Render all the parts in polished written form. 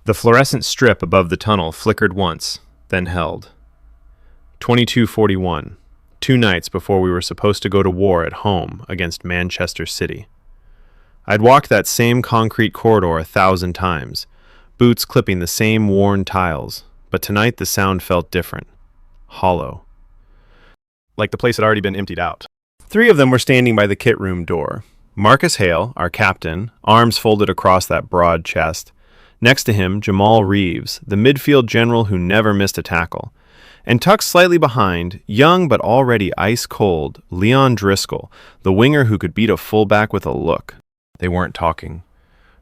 The fluorescent strip above the tunnel flickered once, then held. 22:41, 2 nights before we were supposed to go to war at home against Manchester City. I'd walked that same concrete corridor 1,000 times, boots clipping the same worn tiles, but tonight the sound felt different. Hollow. Like the place had already been emptied out. 3 of them were standing by the kit room door. Marcus Hale, our captain, arms folded across that broad chest. Next to him, Jamal Reeves, the midfield general who never missed a tackle. And tucked slightly behind, young but already ice-cold, Leon Driscoll, the winger who could beat a fullback with a look. They weren't talking.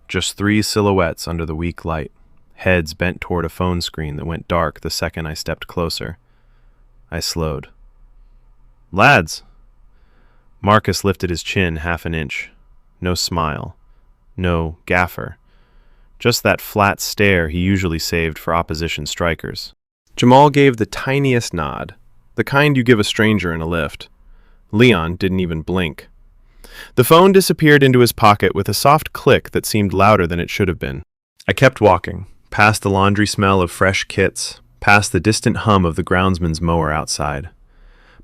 Just 3 silhouettes under the weak light, heads bent toward a phone screen that went dark the second I stepped closer. I slowed. "Lads!" Marcus lifted his chin 1/2 inch. No smile. No gaffer. Just that flat stare he usually saved for opposition strikers. Jamal gave the tiniest nod, the kind you give a stranger in a lift. Leon didn't even blink. The phone disappeared into his pocket with a soft click that seemed louder than it should have been. I kept walking, past the laundry smell of fresh kits, past the distant hum of the groundsman's mower outside.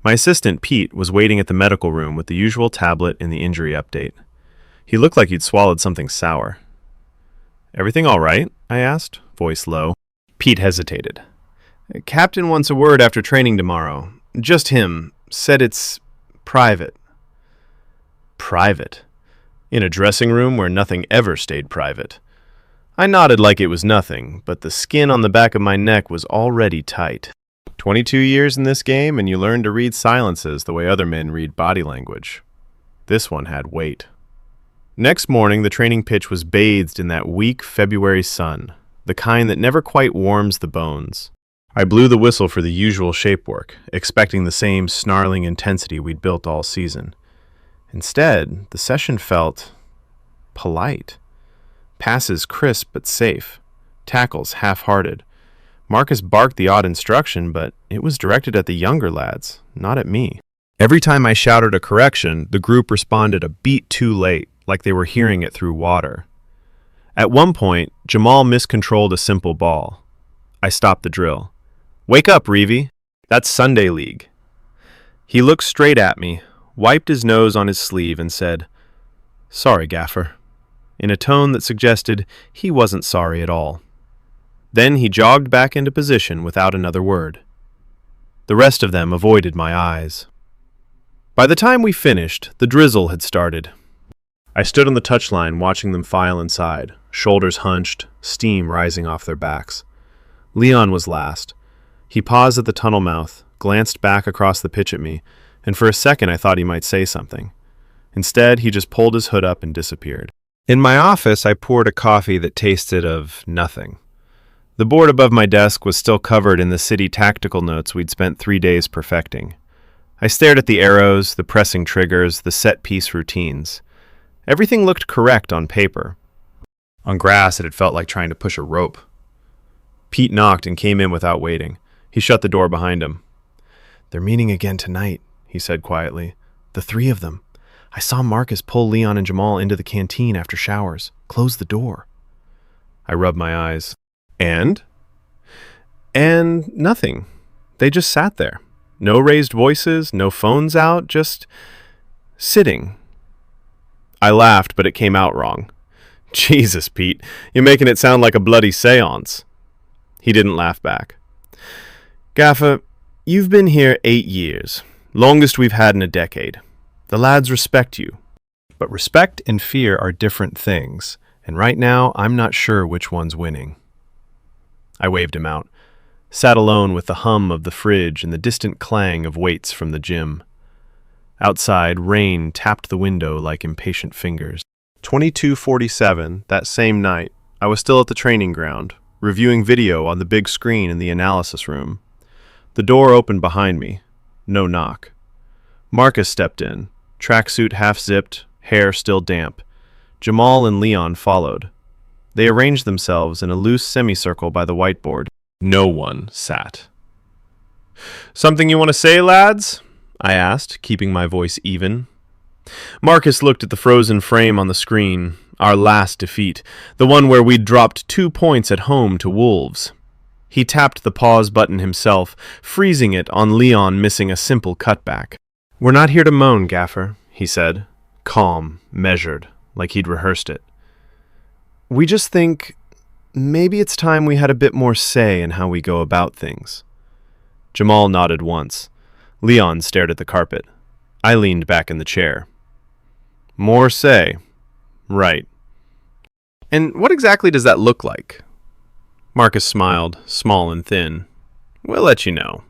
My assistant, Pete, was waiting at the medical room with the usual tablet in the injury update. He looked like he'd swallowed something sour. "Everything all right?" I asked, voice low. Pete hesitated. "Captain wants a word after training tomorrow. Just him. Said it's private." Private? In a dressing room where nothing ever stayed private. I nodded like it was nothing, but the skin on the back of my neck was already tight. 22 years in this game, and you learn to read silences the way other men read body language. This one had weight. Next morning, the training pitch was bathed in that weak February sun, the kind that never quite warms the bones. I blew the whistle for the usual shape work, expecting the same snarling intensity we'd built all season. Instead, the session felt polite. Passes crisp but safe. Tackles half-hearted. Marcus barked the odd instruction, but it was directed at the younger lads, not at me. Every time I shouted a correction, the group responded a beat too late, like they were hearing it through water. At one point, Jamal miscontrolled a simple ball. I stopped the drill. "Wake up, Reevy. That's Sunday League." He looked straight at me, wiped his nose on his sleeve, and said, "Sorry, Gaffer," in a tone that suggested he wasn't sorry at all. Then he jogged back into position without another word. The rest of them avoided my eyes. By the time we finished, the drizzle had started. I stood on the touchline watching them file inside, shoulders hunched, steam rising off their backs. Leon was last. He paused at the tunnel mouth, glanced back across the pitch at me, and for a second I thought he might say something. Instead, he just pulled his hood up and disappeared. In my office, I poured a coffee that tasted of nothing. The board above my desk was still covered in the city tactical notes we'd spent 3 days perfecting. I stared at the arrows, the pressing triggers, the set-piece routines. Everything looked correct on paper. On grass, it had felt like trying to push a rope. Pete knocked and came in without waiting. He shut the door behind him. "They're meeting again tonight," he said quietly. "The 3 of them. I saw Marcus pull Leon and Jamal into the canteen after showers. Close the door." I rubbed my eyes. And nothing. They just sat there. No raised voices, no phones out, just sitting. I laughed, but it came out wrong. "Jesus, Pete, you're making it sound like a bloody seance." He didn't laugh back. "Gaffer, you've been here 8 years, longest we've had in a decade. The lads respect you. But respect and fear are different things, and right now I'm not sure which one's winning." I waved him out, sat alone with the hum of the fridge and the distant clang of weights from the gym. Outside, rain tapped the window like impatient fingers. 22:47, that same night, I was still at the training ground, reviewing video on the big screen in the analysis room. The door opened behind me. No knock. Marcus stepped in, tracksuit half-zipped, hair still damp. Jamal and Leon followed. They arranged themselves in a loose semicircle by the whiteboard. No one sat. "Something you want to say, lads?" I asked, keeping my voice even. Marcus looked at the frozen frame on the screen, Our last defeat, the one where we'd dropped 2 points at home to Wolves. He tapped the pause button himself, freezing it on Leon missing a simple cutback. "We're not here to moan, Gaffer," he said, calm, measured, like he'd rehearsed it. "We just think maybe it's time we had a bit more say in how we go about things." Jamal nodded once. Leon stared at the carpet. I leaned back in the chair. "More say. Right. And what exactly does that look like?" Marcus smiled, small and thin. "We'll let you know."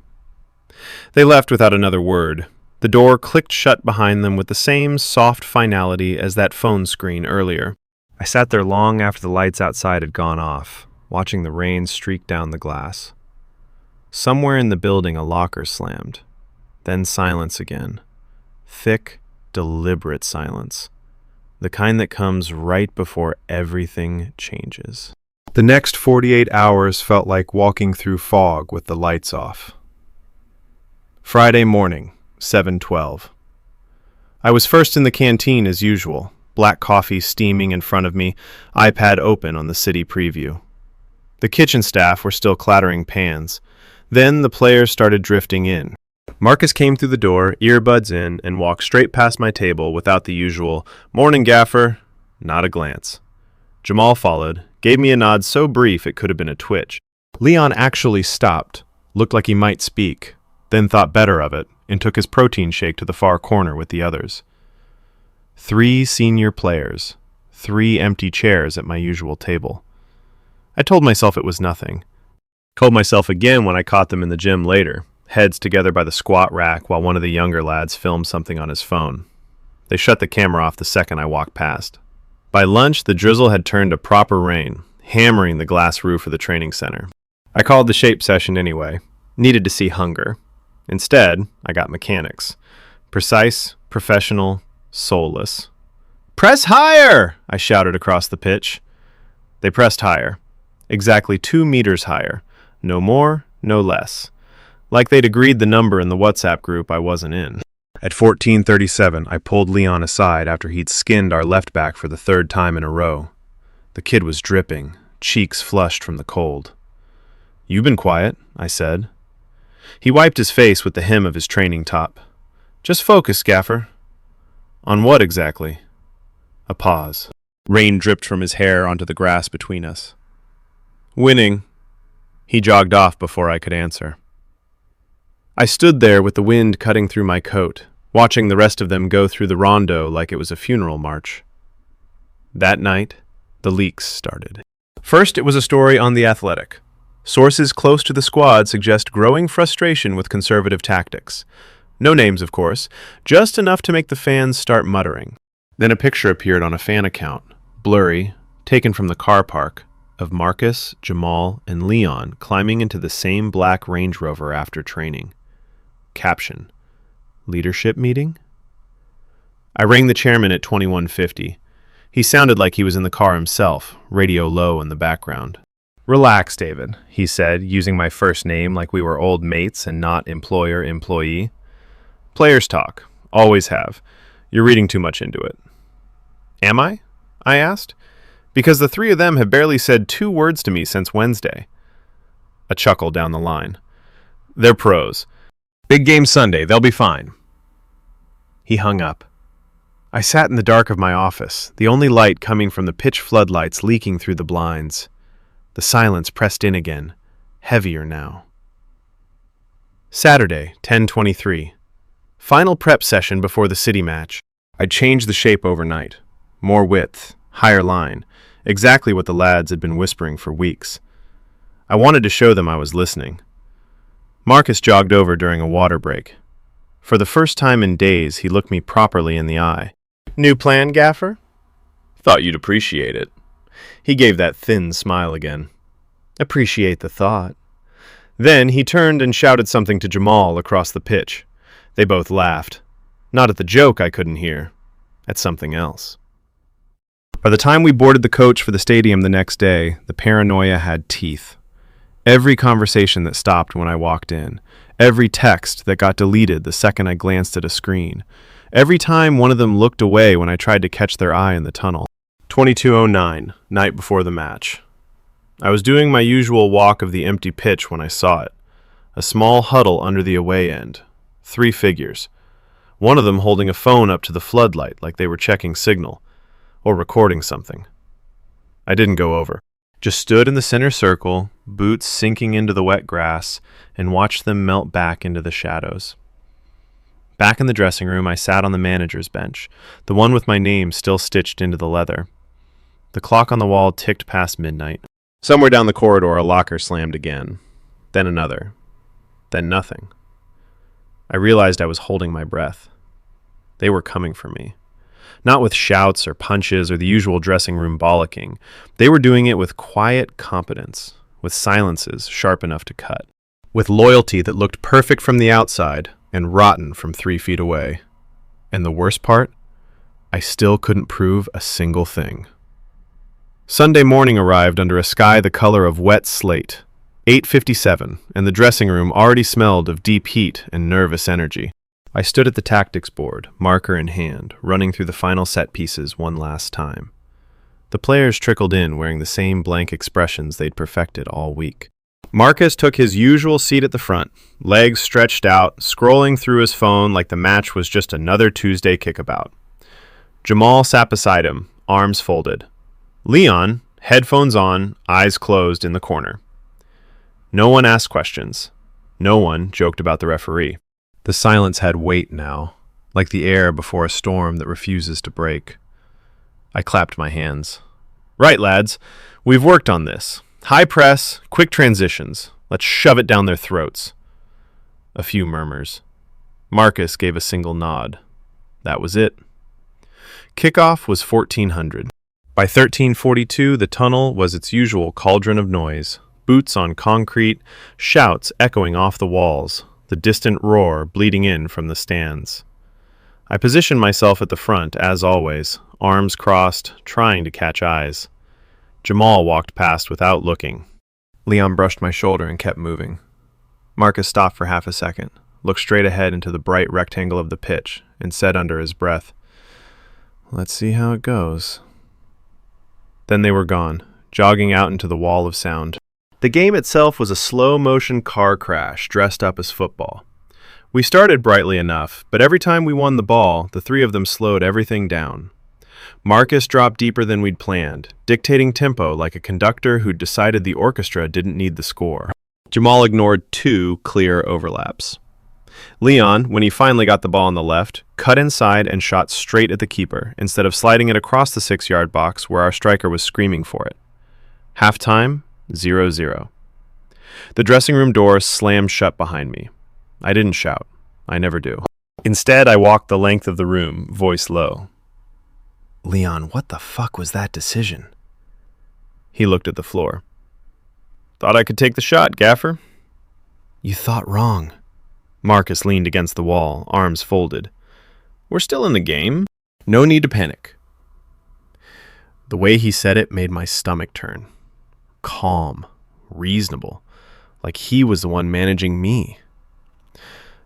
They left without another word. The door clicked shut behind them with the same soft finality as that phone screen earlier. I sat there long after the lights outside had gone off, watching the rain streak down the glass. Somewhere in the building a locker slammed. Then silence again. Thick, deliberate silence. The kind that comes right before everything changes. The next 48 hours felt like walking through fog with the lights off. Friday morning, 7:12. I was first in the canteen as usual, black coffee steaming in front of me, iPad open on the city preview. The kitchen staff were still clattering pans. Then the players started drifting in. Marcus came through the door, earbuds in, and walked straight past my table without the usual, "Morning, Gaffer." Not a glance. Jamal followed, gave me a nod so brief it could have been a twitch. Leon actually stopped, looked like he might speak, then thought better of it, and took his protein shake to the far corner with the others. 3 senior players, 3 empty chairs at my usual table. I told myself it was nothing. Told myself again when I caught them in the gym later, heads together by the squat rack while one of the younger lads filmed something on his phone. They shut the camera off the second I walked past. By lunch, the drizzle had turned to proper rain, hammering the glass roof of the training center. I called the shape session anyway. Needed to see hunger. Instead, I got mechanics. Precise, professional, soulless. "Press higher!" I shouted across the pitch. They pressed higher. Exactly 2 meters higher. No more, no less. Like they'd agreed the number in the WhatsApp group I wasn't in. At 14:37, I pulled Leon aside after he'd skinned our left back for the 3rd time in a row. The kid was dripping, cheeks flushed from the cold. "You've been quiet," I said. He wiped his face with the hem of his training top. "Just focus, Gaffer." "On what exactly?" A pause. Rain dripped from his hair onto the grass between us. "Winning." He jogged off before I could answer. I stood there with the wind cutting through my coat, watching the rest of them go through the rondo like it was a funeral march. That night, the leaks started. First, it was a story on The Athletic. Sources close to the squad suggest growing frustration with conservative tactics. No names, of course, just enough to make the fans start muttering. Then a picture appeared on a fan account, blurry, taken from the car park, of Marcus, Jamal, and Leon climbing into the same black Range Rover after training. Caption: Leadership meeting? I rang the chairman at 2150. He sounded like he was in the car himself, radio low in the background. "Relax, David," he said, using my first name like we were old mates and not employer-employee. "Players talk. Always have. You're reading too much into it." "Am I?" I asked. "Because the 3 of them have barely said 2 words to me since Wednesday." A chuckle down the line. "They're pros. Big game Sunday. They'll be fine." He hung up. I sat in the dark of my office, the only light coming from the pitch floodlights leaking through the blinds. The silence pressed in again, heavier now. Saturday, 10:23. Final prep session before the city match. I'd changed the shape overnight. More width, higher line, exactly what the lads had been whispering for weeks. I wanted to show them I was listening. Marcus jogged over during a water break. For the first time in days, he looked me properly in the eye. "New plan, Gaffer?" "Thought you'd appreciate it." He gave that thin smile again. "Appreciate the thought." Then he turned and shouted something to Jamal across the pitch. They both laughed. Not at the joke I couldn't hear, at something else. By the time we boarded the coach for the stadium the next day, the paranoia had teeth. Every conversation that stopped when I walked in, every text that got deleted the second I glanced at a screen, every time one of them looked away when I tried to catch their eye in the tunnel. 22:09, night before the match. I was doing my usual walk of the empty pitch when I saw it. A small huddle under the away end. 3 figures. One of them holding a phone up to the floodlight like they were checking signal, or recording something. I didn't go over. Just stood in the center circle, boots sinking into the wet grass, and watched them melt back into the shadows. Back in the dressing room, I sat on the manager's bench, the one with my name still stitched into the leather. The clock on the wall ticked past midnight. Somewhere down the corridor, a locker slammed again. Then another. Then nothing. I realized I was holding my breath. They were coming for me. Not with shouts or punches or the usual dressing room bollocking. They were doing it with quiet competence, with silences sharp enough to cut, with loyalty that looked perfect from the outside and rotten from 3 feet away. And the worst part? I still couldn't prove a single thing. Sunday morning arrived under a sky the color of wet slate. 8:57, and the dressing room already smelled of deep heat and nervous energy. I stood at the tactics board, marker in hand, running through the final set pieces one last time. The players trickled in wearing the same blank expressions they'd perfected all week. Marcus took his usual seat at the front, legs stretched out, scrolling through his phone like the match was just another Tuesday kickabout. Jamal sat beside him, arms folded. Leon, headphones on, eyes closed in the corner. No one asked questions. No one joked about the referee. The silence had weight now, like the air before a storm that refuses to break. I clapped my hands. Right, lads. We've worked on this. High press, quick transitions. Let's shove it down their throats. A few murmurs. Marcus gave a single nod. That was it. Kickoff was 1400. By 1342, the tunnel was its usual cauldron of noise. Boots on concrete, shouts echoing off the walls, the distant roar bleeding in from the stands. I positioned myself at the front, as always, arms crossed, trying to catch eyes. Jamal walked past without looking. Leon brushed my shoulder and kept moving. Marcus stopped for half a second, looked straight ahead into the bright rectangle of the pitch, and said under his breath, "Let's see how it goes." Then they were gone, jogging out into the wall of sound. The game itself was a slow-motion car crash dressed up as football. We started brightly enough, but every time we won the ball, the 3 of them slowed everything down. Marcus dropped deeper than we'd planned, dictating tempo like a conductor who'd decided the orchestra didn't need the score. Jamal ignored 2 clear overlaps. Leon, when he finally got the ball on the left, cut inside and shot straight at the keeper, instead of sliding it across the 6-yard box where our striker was screaming for it. Halftime, 0-0. The dressing room door slammed shut behind me. I didn't shout. I never do. Instead, I walked the length of the room, voice low. "Leon, what the fuck was that decision?" He looked at the floor. "Thought I could take the shot, Gaffer." "You thought wrong." Marcus leaned against the wall, arms folded. "We're still in the game. No need to panic." The way he said it made my stomach turn. Calm, reasonable, like he was the one managing me.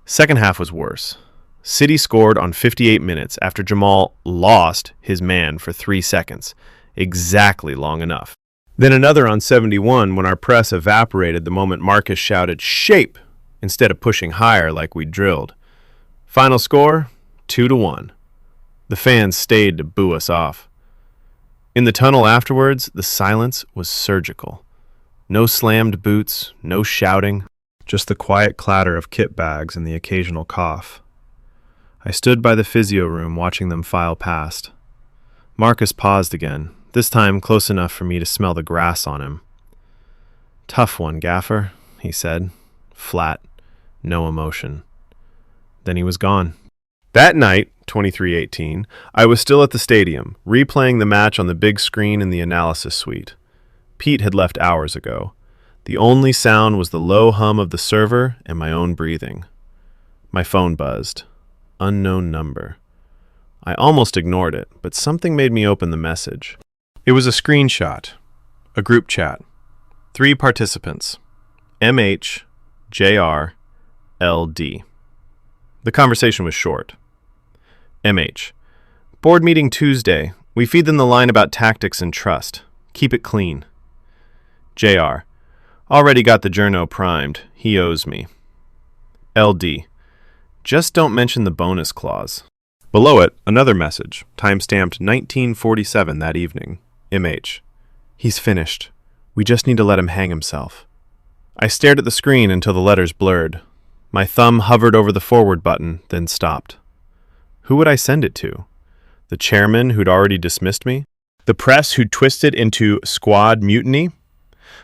Second half was worse. City scored on 58 minutes after Jamal lost his man for 3 seconds, exactly long enough. Then another on 71 when our press evaporated the moment Marcus shouted, "Shape!" instead of pushing higher like we'd drilled. Final score, 2-1. The fans stayed to boo us off. In the tunnel afterwards, the silence was surgical. No slammed boots, no shouting, just the quiet clatter of kit bags and the occasional cough. I stood by the physio room watching them file past. Marcus paused again, this time close enough for me to smell the grass on him. "Tough one, Gaffer," he said, flat, no emotion. Then he was gone. That night, 23-18, I was still at the stadium, replaying the match on the big screen in the analysis suite. Pete had left hours ago. The only sound was the low hum of the server and my own breathing. My phone buzzed. Unknown number. I almost ignored it, but something made me open the message. It was a screenshot, a group chat. 3 participants, MH, JR, LD. The conversation was short. MH. Board meeting Tuesday. We feed them the line about tactics and trust. Keep it clean. JR. Already got the journo primed. He owes me. LD. Just don't mention the bonus clause. Below it, another message, timestamped 1947 that evening. MH. He's finished. We just need to let him hang himself. I stared at the screen until the letters blurred. My thumb hovered over the forward button, then stopped. Who would I send it to? The chairman who'd already dismissed me? The press who'd twisted into squad mutiny?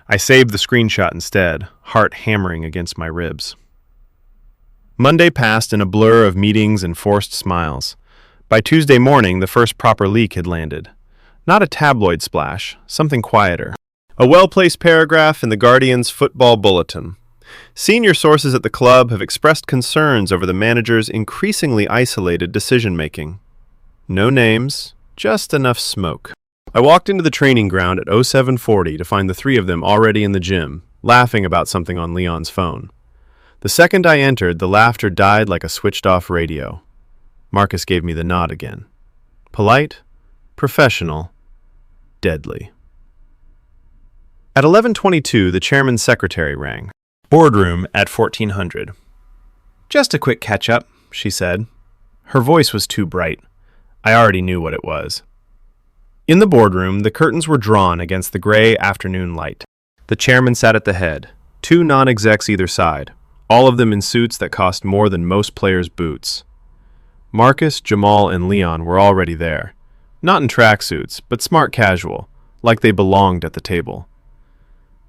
I saved the screenshot instead, heart hammering against my ribs. Monday passed in a blur of meetings and forced smiles. By Tuesday morning, the first proper leak had landed. Not a tabloid splash, something quieter. A well-placed paragraph in the Guardian's football bulletin. Senior sources at the club have expressed concerns over the manager's increasingly isolated decision-making. No names, just enough smoke. I walked into the training ground at 0740 to find the three of them already in the gym, laughing about something on Leon's phone. The second I entered, the laughter died like a switched-off radio. Marcus gave me the nod again. Polite, professional, deadly. At 11:22, the chairman's secretary rang. Boardroom at 1400. Just a quick catch-up, she said. Her voice was too bright. I already knew what it was. In the boardroom, the curtains were drawn against the gray afternoon light. The chairman sat at the head, two non-execs either side, all of them in suits that cost more than most players' boots. Marcus, Jamal, and Leon were already there. Not in tracksuits, but smart casual, like they belonged at the table.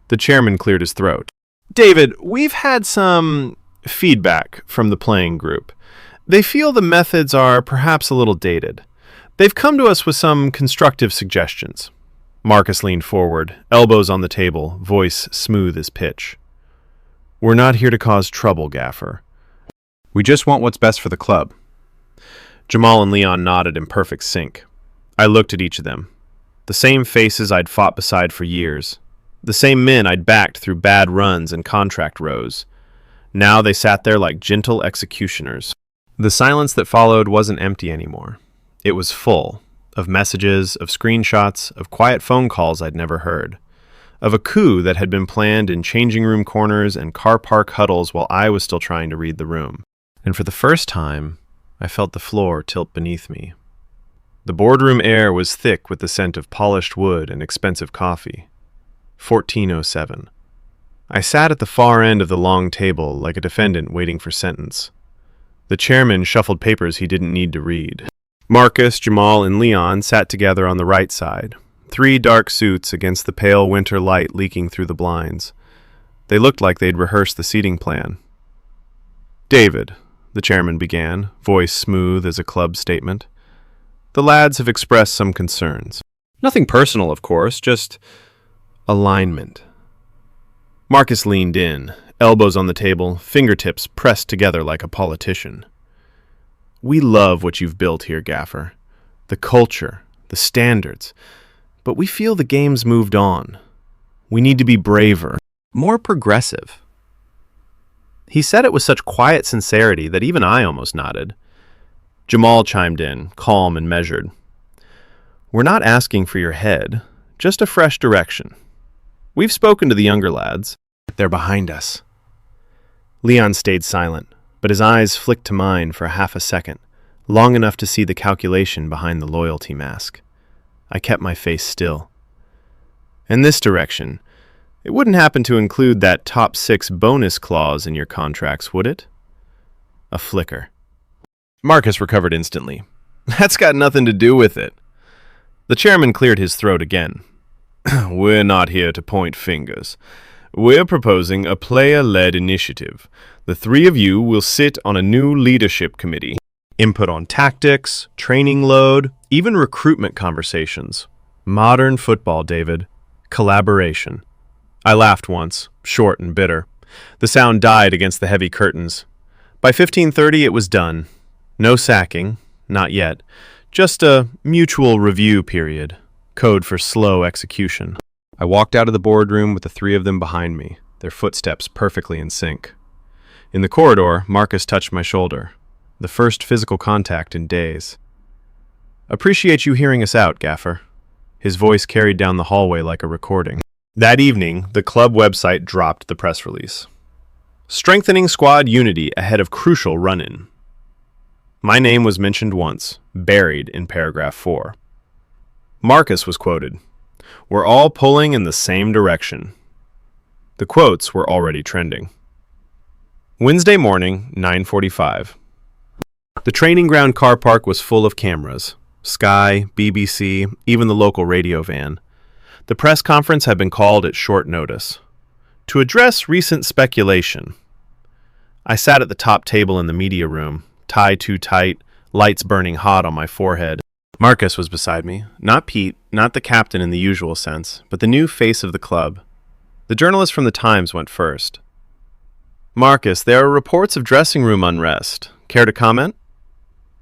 The chairman cleared his throat. David, we've had some feedback from the playing group. They feel the methods are perhaps a little dated. They've come to us with some constructive suggestions. Marcus leaned forward, elbows on the table, voice smooth as pitch. We're not here to cause trouble, Gaffer. We just want what's best for the club. Jamal and Leon nodded in perfect sync. I looked at each of them. The same faces I'd fought beside for years. The same men I'd backed through bad runs and contract rows. Now they sat there like gentle executioners. The silence that followed wasn't empty anymore. It was full of messages, of screenshots, of quiet phone calls I'd never heard, of a coup that had been planned in changing room corners and car park huddles while I was still trying to read the room. And for the first time, I felt the floor tilt beneath me. The boardroom air was thick with the scent of polished wood and expensive coffee. 1407. I sat at the far end of the long table like a defendant waiting for sentence. The chairman shuffled papers he didn't need to read. Marcus, Jamal, and Leon sat together on the right side, three dark suits against the pale winter light leaking through the blinds. They looked like they'd rehearsed the seating plan. David, the chairman began, voice smooth as a club statement. The lads have expressed some concerns. Nothing personal, of course, just alignment. Marcus leaned in, elbows on the table, fingertips pressed together like a politician. We love what you've built here, Gaffer. The culture, the standards. But we feel the game's moved on. We need to be braver, more progressive. He said it with such quiet sincerity that even I almost nodded. Jamal chimed in, calm and measured. We're not asking for your head, just a fresh direction. We've spoken to the younger lads. They're behind us. Leon stayed silent, but his eyes flicked to mine for half a second, long enough to see the calculation behind the loyalty mask. I kept my face still. In this direction, it wouldn't happen to include that top 6 bonus clause in your contracts, would it? A flicker. Marcus recovered instantly. That's got nothing to do with it. The chairman cleared his throat again. We're not here to point fingers. We're proposing a player-led initiative. The 3 of you will sit on a new leadership committee. Input on tactics, training load, even recruitment conversations. Modern football, David. Collaboration. I laughed once, short and bitter. The sound died against the heavy curtains. By 15:30 it was done. No sacking, not yet. Just a mutual review period. Code for slow execution. I walked out of the boardroom with the 3 of them behind me, their footsteps perfectly in sync. In the corridor, Marcus touched my shoulder. The first physical contact in days. Appreciate you hearing us out, Gaffer. His voice carried down the hallway like a recording. That evening, the club website dropped the press release. Strengthening squad unity ahead of crucial run-in. My name was mentioned once, buried in paragraph 4. Marcus was quoted. We're all pulling in the same direction. The quotes were already trending. Wednesday morning, 9:45. The training ground car park was full of cameras. Sky, BBC, even the local radio van. The press conference had been called at short notice. To address recent speculation. I sat at the top table in the media room, tie too tight, lights burning hot on my forehead. Marcus was beside me. Not Pete, not the captain in the usual sense, but the new face of the club. The journalist from the Times went first. Marcus, there are reports of dressing room unrest. Care to comment?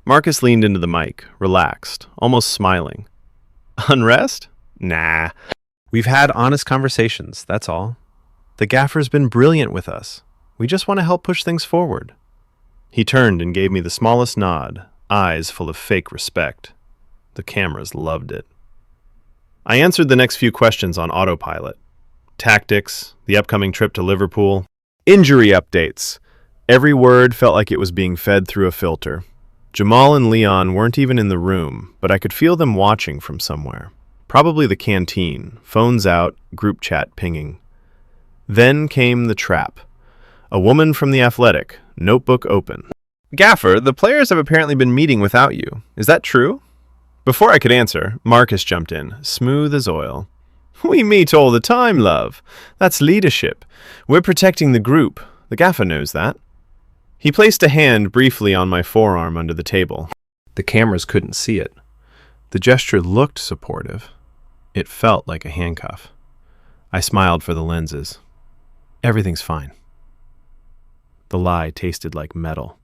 Marcus leaned into the mic, relaxed, almost smiling. Unrest? Nah. We've had honest conversations, that's all. The gaffer's been brilliant with us. We just want to help push things forward. He turned and gave me the smallest nod, eyes full of fake respect. The cameras loved it. I answered the next few questions on autopilot. Tactics, the upcoming trip to Liverpool, injury updates. Every word felt like it was being fed through a filter. Jamal and Leon weren't even in the room, but I could feel them watching from somewhere. Probably the canteen, phones out, group chat pinging. Then came the trap. A woman from the Athletic, notebook open. Gaffer, the players have apparently been meeting without you. Is that true? Before I could answer, Marcus jumped in, smooth as oil. We meet all the time, love. That's leadership. We're protecting the group. The gaffer knows that. He placed a hand briefly on my forearm under the table. The cameras couldn't see it. The gesture looked supportive. It felt like a handcuff. I smiled for the lenses. Everything's fine. The lie tasted like metal.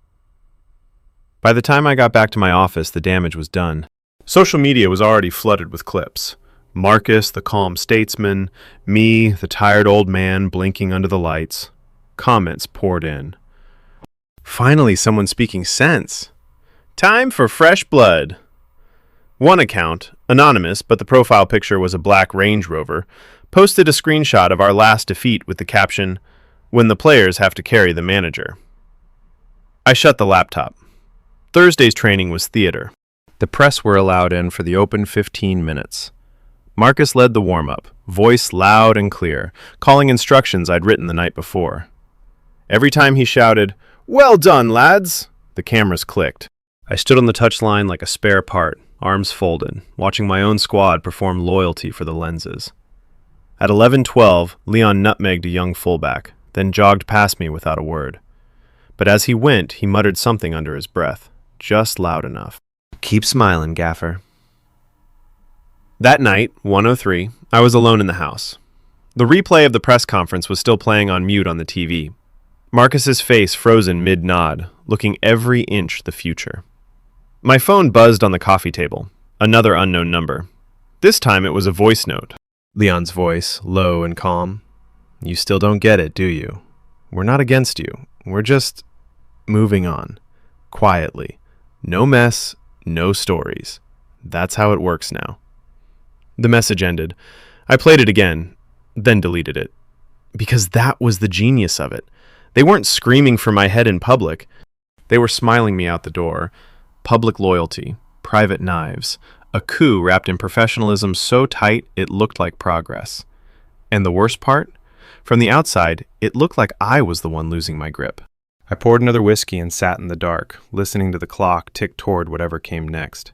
By the time I got back to my office, the damage was done. Social media was already flooded with clips. Marcus, the calm statesman, me, the tired old man blinking under the lights. Comments poured in. Finally, someone speaking sense. Time for fresh blood. One account, anonymous, but the profile picture was a black Range Rover, posted a screenshot of our last defeat with the caption, "When the players have to carry the manager." I shut the laptop. Thursday's training was theater. The press were allowed in for the open 15 minutes. Marcus led the warm-up, voice loud and clear, calling instructions I'd written the night before. Every time he shouted, "Well done, lads!" the cameras clicked. I stood on the touchline like a spare part, arms folded, watching my own squad perform loyalty for the lenses. At 11:12, Leon nutmegged a young fullback, then jogged past me without a word. But as he went, he muttered something under his breath, just loud enough. Keep smiling, Gaffer. That night, 1:03, I was alone in the house. The replay of the press conference was still playing on mute on the TV. Marcus's face frozen mid-nod, looking every inch the future. My phone buzzed on the coffee table. Another unknown number. This time it was a voice note. Leon's voice, low and calm. You still don't get it, do you? We're not against you. We're just moving on. Quietly. No mess, no stories. That's how it works now. The message ended. I played it again, then deleted it. Because that was the genius of it. They weren't screaming for my head in public. They were smiling me out the door. Public loyalty, private knives, a coup wrapped in professionalism so tight it looked like progress. And the worst part? From the outside, it looked like I was the one losing my grip. I poured another whiskey and sat in the dark, listening to the clock tick toward whatever came next.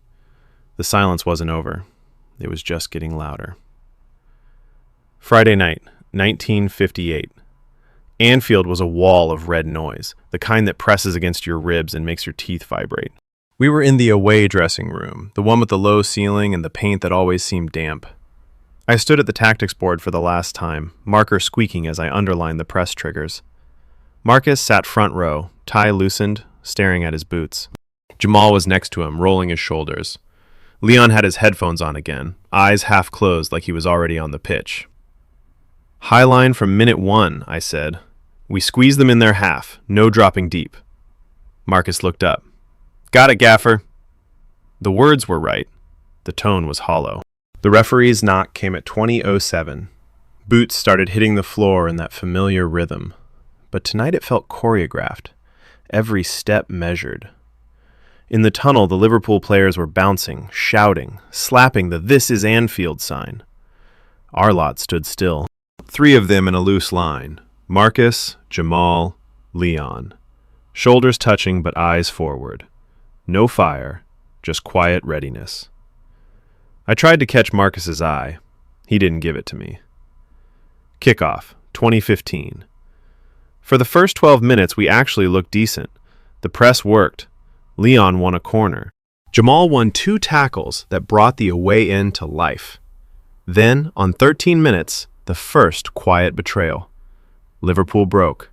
The silence wasn't over. It was just getting louder. Friday night, 1958. Anfield was a wall of red noise, the kind that presses against your ribs and makes your teeth vibrate. We were in the away dressing room, the one with the low ceiling and the paint that always seemed damp. I stood at the tactics board for the last time, marker squeaking as I underlined the press triggers. Marcus sat front row, tie loosened, staring at his boots. Jamal was next to him, rolling his shoulders. Leon had his headphones on again, eyes half closed like he was already on the pitch. High line from minute 1, I said. We squeeze them in their half, no dropping deep. Marcus looked up. Got it, Gaffer. The words were right. The tone was hollow. The referee's knock came at 20:07. Boots started hitting the floor in that familiar rhythm. But tonight it felt choreographed, every step measured. In the tunnel, the Liverpool players were bouncing, shouting, slapping the "This is Anfield" sign. Our lot stood still. 3 of them in a loose line: Marcus, Jamal, Leon. Shoulders touching but eyes forward. No fire, just quiet readiness. I tried to catch Marcus's eye. He didn't give it to me. Kickoff, 2015. For the first 12 minutes, we actually looked decent. The press worked. Leon won a corner. Jamal won 2 tackles that brought the away end to life. Then, on 13 minutes, the first quiet betrayal. Liverpool broke.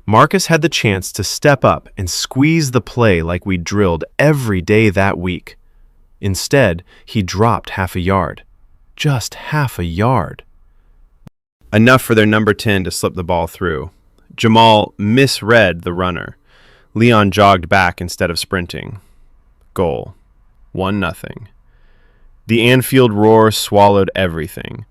Marcus had the chance to step up and squeeze the play like we drilled every day that week. Instead, he dropped half a yard. Just half a yard. Enough for their number 10 to slip the ball through. Jamal misread the runner. Leon jogged back instead of sprinting. Goal. 1-0. The Anfield roar swallowed everything.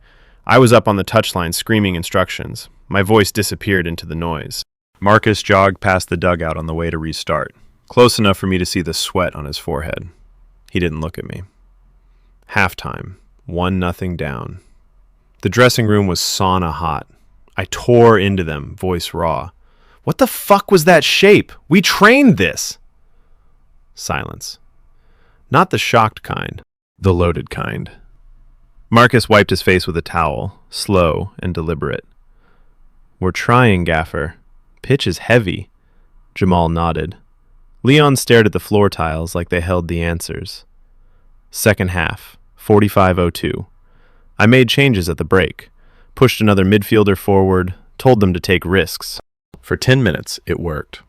I was up on the touchline screaming instructions. My voice disappeared into the noise. Marcus jogged past the dugout on the way to restart, close enough for me to see the sweat on his forehead. He didn't look at me. Halftime, 1-0 down. The dressing room was sauna hot. I tore into them, voice raw. What the fuck was that shape? We trained this! Silence. Not the shocked kind, the loaded kind. Marcus wiped his face with a towel, slow and deliberate. We're trying, Gaffer. Pitch is heavy. Jamal nodded. Leon stared at the floor tiles like they held the answers. Second half, 45:02. I made changes at the break, pushed another midfielder forward, told them to take risks. For 10 minutes, it worked.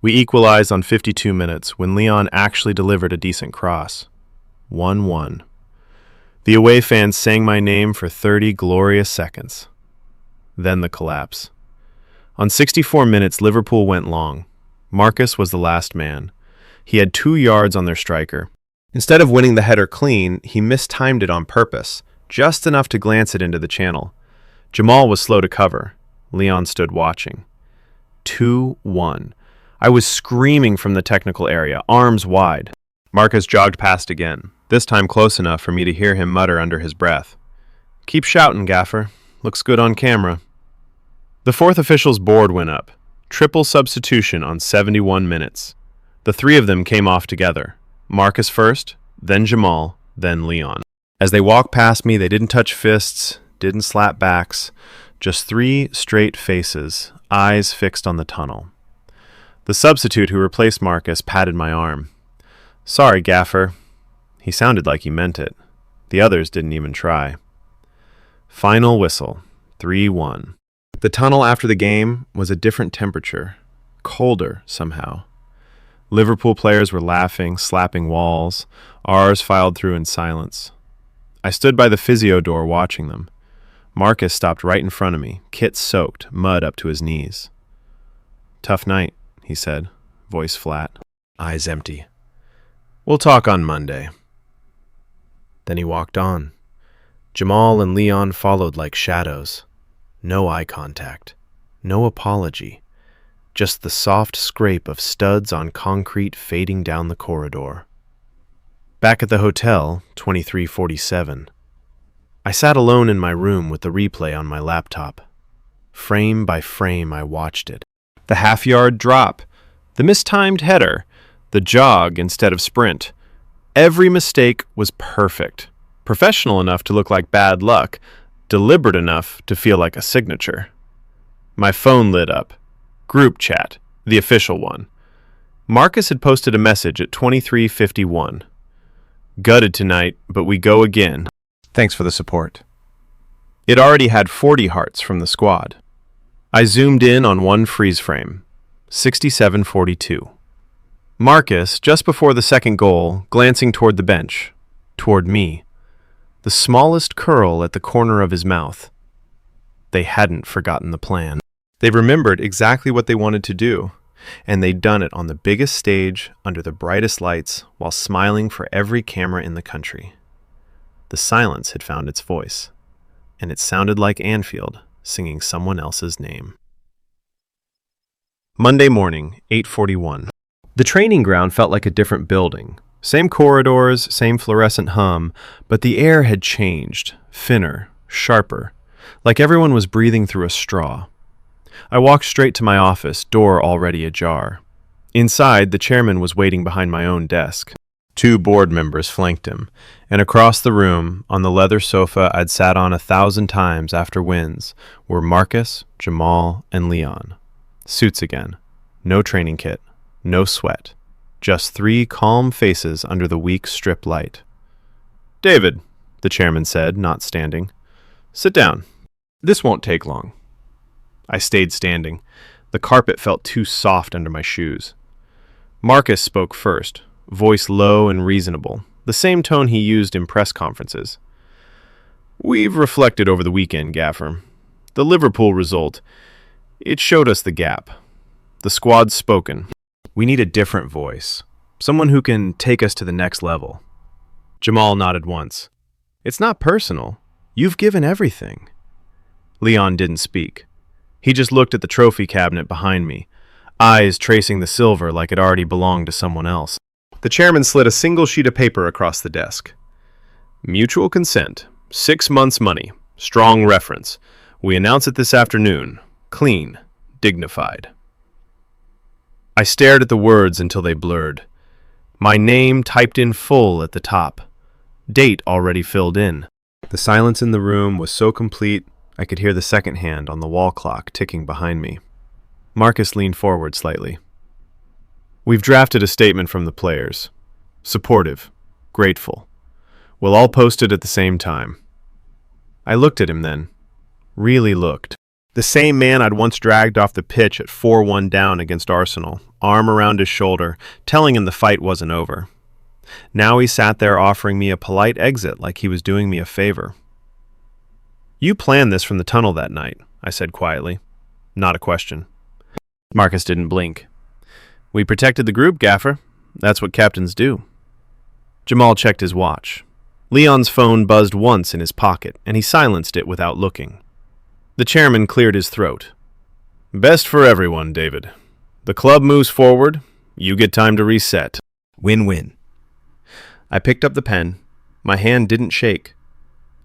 We equalized on 52 minutes when Leon actually delivered a decent cross. 1-1. The away fans sang my name for 30 glorious seconds. Then the collapse. On 64 minutes, Liverpool went long. Marcus was the last man. He had 2 yards on their striker. Instead of winning the header clean, he mistimed it on purpose, just enough to glance it into the channel. Jamal was slow to cover. Leon stood watching. 2-1. I was screaming from the technical area, arms wide. Marcus jogged past again, this time close enough for me to hear him mutter under his breath. Keep shouting, Gaffer. Looks good on camera. The 4th official's board went up. Triple substitution on 71 minutes. The 3 of them came off together. Marcus first, then Jamal, then Leon. As they walked past me, they didn't touch fists, didn't slap backs, just 3 straight faces, eyes fixed on the tunnel. The substitute who replaced Marcus patted my arm. Sorry, Gaffer. He sounded like he meant it. The others didn't even try. Final whistle, 3-1. The tunnel after the game was a different temperature, colder somehow. Liverpool players were laughing, slapping walls. Ours filed through in silence. I stood by the physio door watching them. Marcus stopped right in front of me, kit soaked, mud up to his knees. Tough night, he said, voice flat, eyes empty. We'll talk on Monday. Then he walked on. Jamal and Leon followed like shadows. No eye contact, no apology, just the soft scrape of studs on concrete fading down the corridor. Back at the hotel, 2347. I sat alone in my room with the replay on my laptop. Frame by frame, I watched it. The half-yard drop, the mistimed header, the jog instead of sprint. Every mistake was perfect, professional enough to look like bad luck, deliberate enough to feel like a signature. My phone lit up. Group chat, the official one. Marcus had posted a message at 23:51. Gutted tonight, but we go again. Thanks for the support. It already had 40 hearts from the squad. I zoomed in on one freeze frame. 67:42. Marcus, just before the second goal, glancing toward the bench, toward me. The smallest curl at the corner of his mouth. They hadn't forgotten the plan. They remembered exactly what they wanted to do, and they'd done it on the biggest stage, under the brightest lights, while smiling for every camera in the country. The silence had found its voice, and it sounded like Anfield singing someone else's name. Monday morning, 8:41. The training ground felt like a different building. Same corridors, same fluorescent hum, but the air had changed, thinner, sharper, like everyone was breathing through a straw. I walked straight to my office, door already ajar. Inside, the chairman was waiting behind my own desk. 2 board members flanked him, and across the room, on the leather sofa I'd sat on 1,000 times after wins, were Marcus, Jamal, and Leon. Suits again. No training kit. No sweat. Just 3 calm faces under the weak strip light. "David," the chairman said, not standing. "Sit down. This won't take long." I stayed standing. The carpet felt too soft under my shoes. Marcus spoke first, voice low and reasonable, the same tone he used in press conferences. "We've reflected over the weekend, Gaffer. The Liverpool result, it showed us the gap. The squad's spoken. We need a different voice, someone who can take us to the next level." Jamal nodded once. "It's not personal. You've given everything." Leon didn't speak. He just looked at the trophy cabinet behind me, eyes tracing the silver like it already belonged to someone else. The chairman slid a single sheet of paper across the desk. "Mutual consent. 6 months' money. Strong reference. We announce it this afternoon. Clean. Dignified." I stared at the words until they blurred. My name typed in full at the top. Date already filled in. The silence in the room was so complete, I could hear the second hand on the wall clock ticking behind me. Marcus leaned forward slightly. "We've drafted a statement from the players. Supportive. Grateful. We'll all post it at the same time." I looked at him then. Really looked. The same man I'd once dragged off the pitch at 4-1 down against Arsenal, arm around his shoulder, telling him the fight wasn't over. Now he sat there offering me a polite exit like he was doing me a favor. "You planned this from the tunnel that night," I said quietly. Not a question. Marcus didn't blink. "We protected the group, Gaffer. That's what captains do." Jamal checked his watch. Leon's phone buzzed once in his pocket, and he silenced it without looking. The chairman cleared his throat. "Best for everyone, David. The club moves forward. You get time to reset. Win-win." I picked up the pen. My hand didn't shake.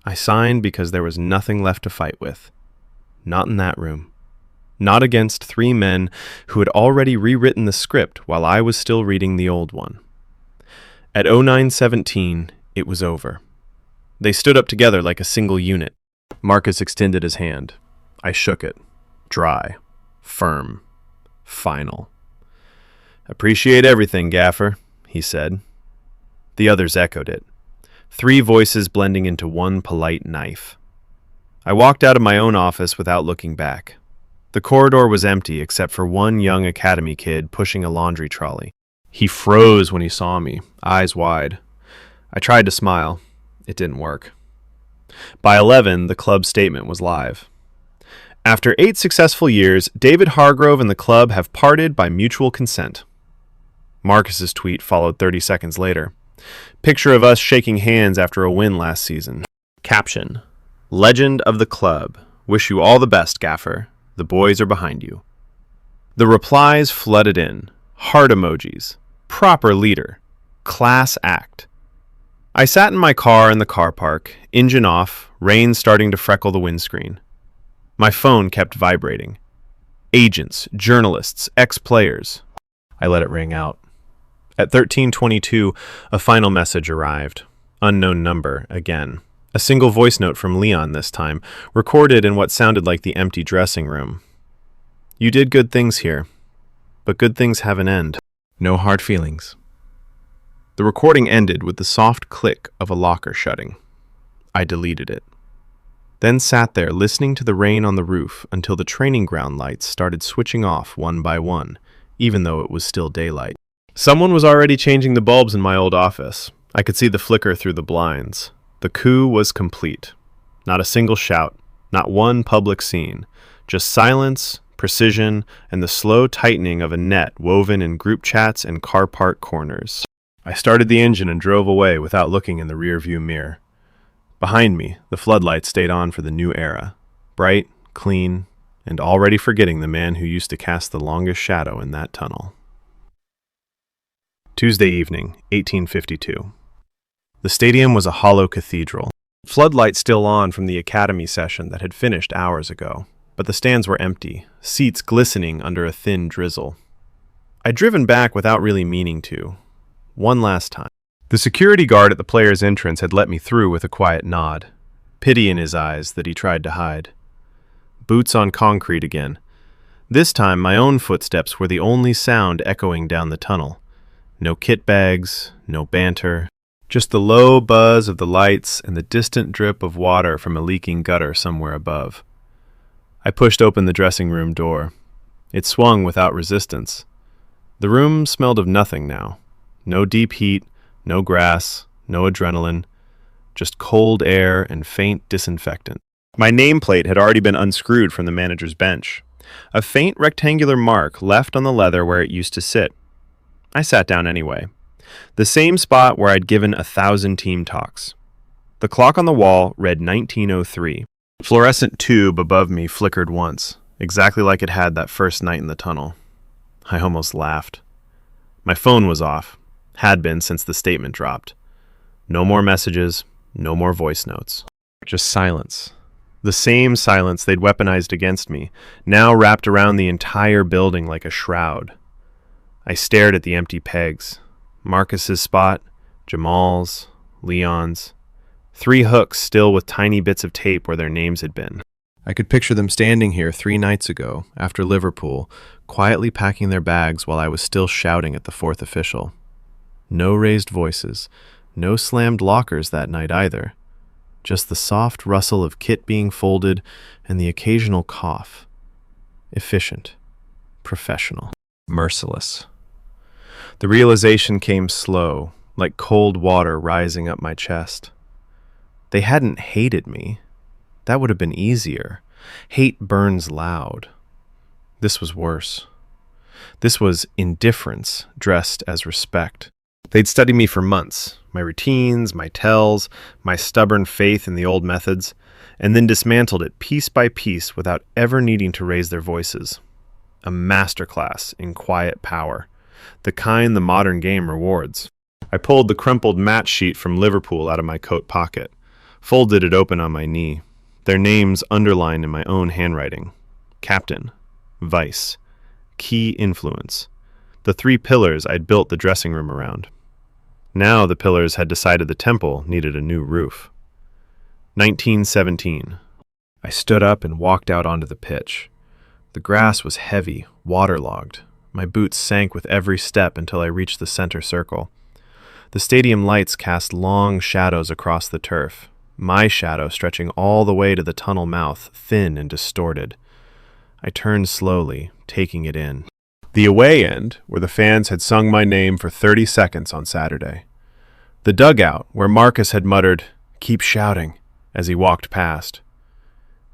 I signed because there was nothing left to fight with. Not in that room. Not against 3 men who had already rewritten the script while I was still reading the old one. At 09:17, it was over. They stood up together like a single unit. Marcus extended his hand. I shook it. Dry. Firm. Final. "Appreciate everything, Gaffer," he said. The others echoed it. 3 voices blending into one polite knife. I walked out of my own office without looking back. The corridor was empty except for one young academy kid pushing a laundry trolley. He froze when he saw me, eyes wide. I tried to smile. It didn't work. By 11, the club statement was live. "After 8 successful years, David Hargrove and the club have parted by mutual consent." Marcus's tweet followed 30 seconds later. Picture of us shaking hands after a win last season. Caption: "Legend of the club. Wish you all the best, Gaffer. The boys are behind you." The replies flooded in. Heart emojis. Proper leader. Class act. I sat in my car in the car park, engine off, rain starting to freckle the windscreen. My phone kept vibrating. Agents, journalists, ex-players. I let it ring out. At 13:22, a final message arrived. Unknown number, again. A single voice note from Leon this time, recorded in what sounded like the empty dressing room. "You did good things here, but good things have an end. No hard feelings." The recording ended with the soft click of a locker shutting. I deleted it. Then sat there listening to the rain on the roof until the training ground lights started switching off one by one, even though it was still daylight. Someone was already changing the bulbs in my old office. I could see the flicker through the blinds. The coup was complete. Not a single shout, not one public scene, just silence, precision, and the slow tightening of a net woven in group chats and car park corners. I started the engine and drove away without looking in the rearview mirror. Behind me, the floodlights stayed on for the new era, bright, clean, and already forgetting the man who used to cast the longest shadow in that tunnel. Tuesday evening, 1852. The stadium was a hollow cathedral. Floodlights still on from the academy session that had finished hours ago, but the stands were empty, seats glistening under a thin drizzle. I'd driven back without really meaning to. One last time. The security guard at the player's entrance had let me through with a quiet nod, pity in his eyes that he tried to hide. Boots on concrete again. This time my own footsteps were the only sound echoing down the tunnel. No kit bags, no banter, just the low buzz of the lights and the distant drip of water from a leaking gutter somewhere above. I pushed open the dressing room door. It swung without resistance. The room smelled of nothing now. No deep heat, no grass, no adrenaline, just cold air and faint disinfectant. My nameplate had already been unscrewed from the manager's bench. A faint rectangular mark left on the leather where it used to sit. I sat down anyway. The same spot where I'd given 1,000 team talks. The clock on the wall read 1903. The fluorescent tube above me flickered once, exactly like it had that first night in the tunnel. I almost laughed. My phone was off. Had been since the statement dropped. No more messages, no more voice notes. Just silence. The same silence they'd weaponized against me, now wrapped around the entire building like a shroud. I stared at the empty pegs. Marcus's spot, Jamal's, Leon's. 3 hooks still with tiny bits of tape where their names had been. I could picture them standing here 3 nights ago, after Liverpool, quietly packing their bags while I was still shouting at the 4th official. No raised voices, no slammed lockers that night either. Just the soft rustle of kit being folded and the occasional cough. Efficient. Professional. Merciless. The realization came slow, like cold water rising up my chest. They hadn't hated me. That would have been easier. Hate burns loud. This was worse. This was indifference dressed as respect. They'd studied me for months, my routines, my tells, my stubborn faith in the old methods, and then dismantled it piece by piece without ever needing to raise their voices. A masterclass in quiet power, the kind the modern game rewards. I pulled the crumpled match sheet from Liverpool out of my coat pocket, folded it open on my knee, their names underlined in my own handwriting. Captain, Vice, Key Influence, the 3 pillars I'd built the dressing room around. Now the pillars had decided the temple needed a new roof. 1917. I stood up and walked out onto the pitch. The grass was heavy, waterlogged. My boots sank with every step until I reached the center circle. The stadium lights cast long shadows across the turf, my shadow stretching all the way to the tunnel mouth, thin and distorted. I turned slowly, taking it in. The away end, where the fans had sung my name for 30 seconds on Saturday. The dugout, where Marcus had muttered, "Keep shouting," as he walked past.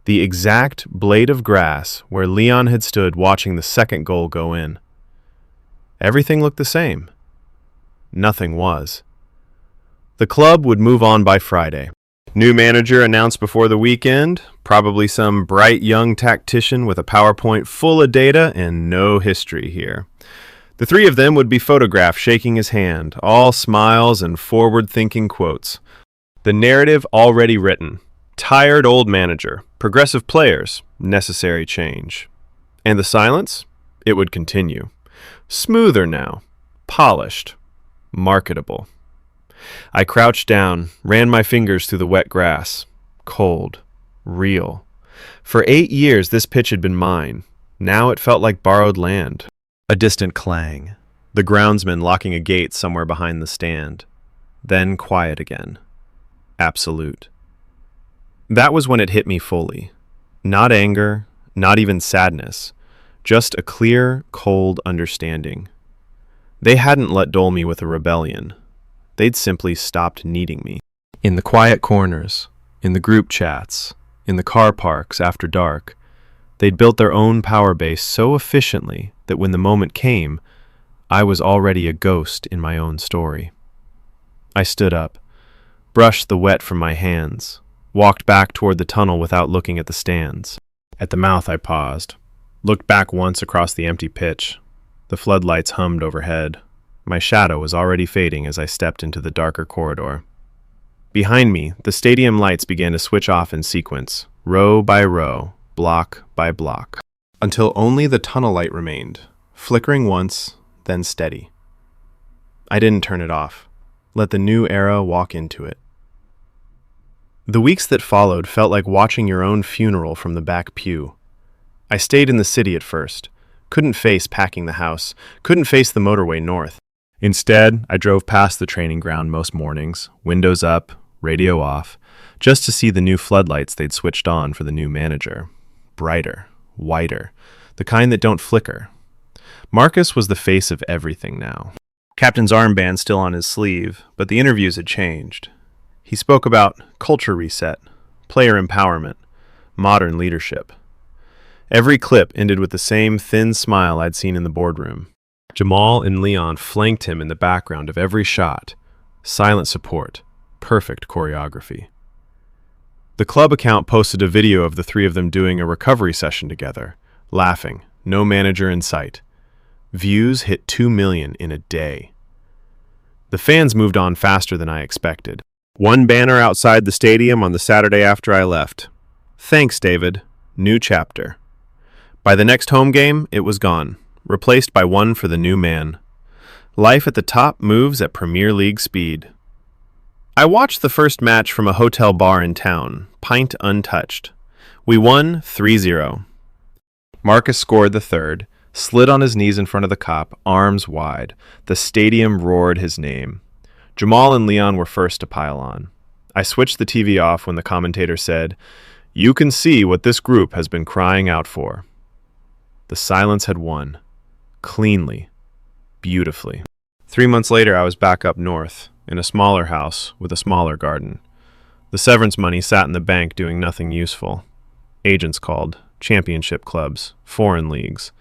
The exact blade of grass where Leon had stood watching the second goal go in. Everything looked the same. Nothing was. The club would move on by Friday. New manager announced before the weekend, probably some bright young tactician with a PowerPoint full of data and no history here. The 3 of them would be photographed shaking his hand, all smiles and forward-thinking quotes. The narrative already written. Tired old manager, progressive players, necessary change. And the silence? It would continue. Smoother now, polished, marketable. I crouched down, ran my fingers through the wet grass. Cold. Real. For 8 years this pitch had been mine. Now it felt like borrowed land. A distant clang. The groundsman locking a gate somewhere behind the stand. Then quiet again. Absolute. That was when it hit me fully. Not anger, not even sadness. Just a clear, cold understanding. They hadn't let dull me with a rebellion. They'd simply stopped needing me. In the quiet corners, in the group chats, in the car parks after dark, they'd built their own power base so efficiently that when the moment came, I was already a ghost in my own story. I stood up. brushed the wet from my hands, walked back toward the tunnel without looking at the stands. At the mouth, I paused, looked back once across the empty pitch. The floodlights hummed overhead. My shadow was already fading as I stepped into the darker corridor. Behind me, the stadium lights began to switch off in sequence, row by row, block by block, until only the tunnel light remained, flickering once, then steady. I didn't turn it off. Let the new era walk into it. The weeks that followed felt like watching your own funeral from the back pew. I stayed in the city at first. Couldn't face packing the house. Couldn't face the motorway north. Instead, I drove past the training ground most mornings, windows up, radio off, just to see the new floodlights they'd switched on for the new manager. Brighter, whiter, the kind that don't flicker. Marcus was the face of everything now. Captain's armband still on his sleeve, but the interviews had changed. He spoke about culture reset, player empowerment, modern leadership. Every clip ended with the same thin smile I'd seen in the boardroom. Jamal and Leon flanked him in the background of every shot. Silent support, perfect choreography. The club account posted a video of the three of them doing a recovery session together, laughing, no manager in sight. Views hit 2 million in a day. The fans moved on faster than I expected. One banner outside the stadium on the Saturday after I left. Thanks, David. New chapter. By the next home game, it was gone, replaced by one for the new man. Life at the top moves at Premier League speed. I watched the first match from a hotel bar in town, pint untouched. We won 3-0. Marcus scored the third, slid on his knees in front of the cop, arms wide. The stadium roared his name. Jamal and Leon were first to pile on. I switched the TV off when the commentator said, "You can see what this group has been crying out for." The silence had won. Cleanly. Beautifully. 3 months later, I was back up north, in a smaller house with a smaller garden. The severance money sat in the bank doing nothing useful. Agents called, championship clubs, foreign leagues.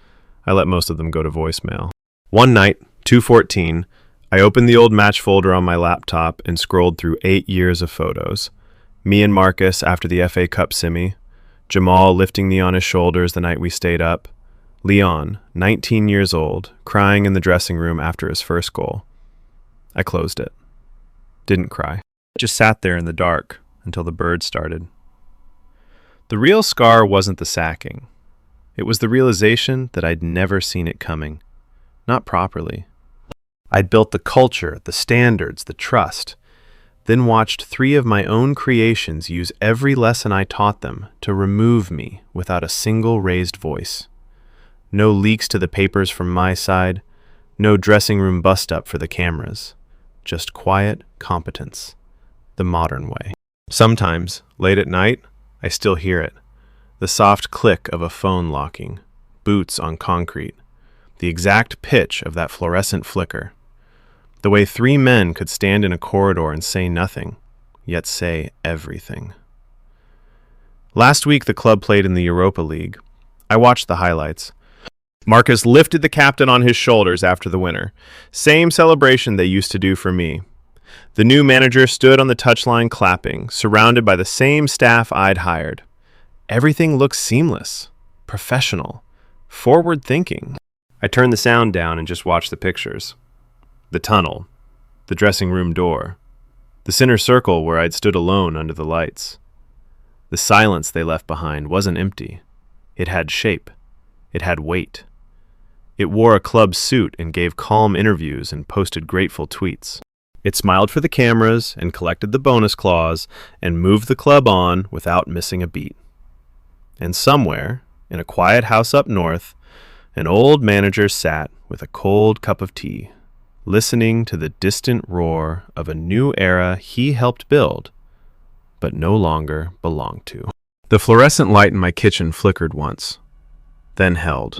I let most of them go to voicemail. One night, 2:14, I opened the old match folder on my laptop and scrolled through 8 years of photos. Me and Marcus after the FA Cup semi, Jamal lifting me on his shoulders the night we stayed up, Leon, 19 years old, crying in the dressing room after his first goal. I closed it. Didn't cry. Just sat there in the dark until the birds started. The real scar wasn't the sacking. It was the realization that I'd never seen it coming. Not properly. I'd built the culture, the standards, the trust, then watched 3 of my own creations use every lesson I taught them to remove me without a single raised voice. No leaks to the papers from my side, no dressing room bust-up for the cameras. Just quiet competence, the modern way. Sometimes, late at night, I still hear it. The soft click of a phone locking, boots on concrete, the exact pitch of that fluorescent flicker. The way 3 men could stand in a corridor and say nothing, yet say everything. Last week the club played in the Europa League. I watched the highlights. Marcus lifted the captain on his shoulders after the winner. Same celebration they used to do for me. The new manager stood on the touchline clapping, surrounded by the same staff I'd hired. Everything looked seamless, professional, forward-thinking. I turned the sound down and just watched the pictures. The tunnel, the dressing room door, the center circle where I'd stood alone under the lights. The silence they left behind wasn't empty. It had shape. It had weight. It wore a club suit and gave calm interviews and posted grateful tweets. It smiled for the cameras and collected the bonus clause and moved the club on without missing a beat. And somewhere, in a quiet house up north, an old manager sat with a cold cup of tea, listening to the distant roar of a new era he helped build, but no longer belonged to. The fluorescent light in my kitchen flickered once, then held.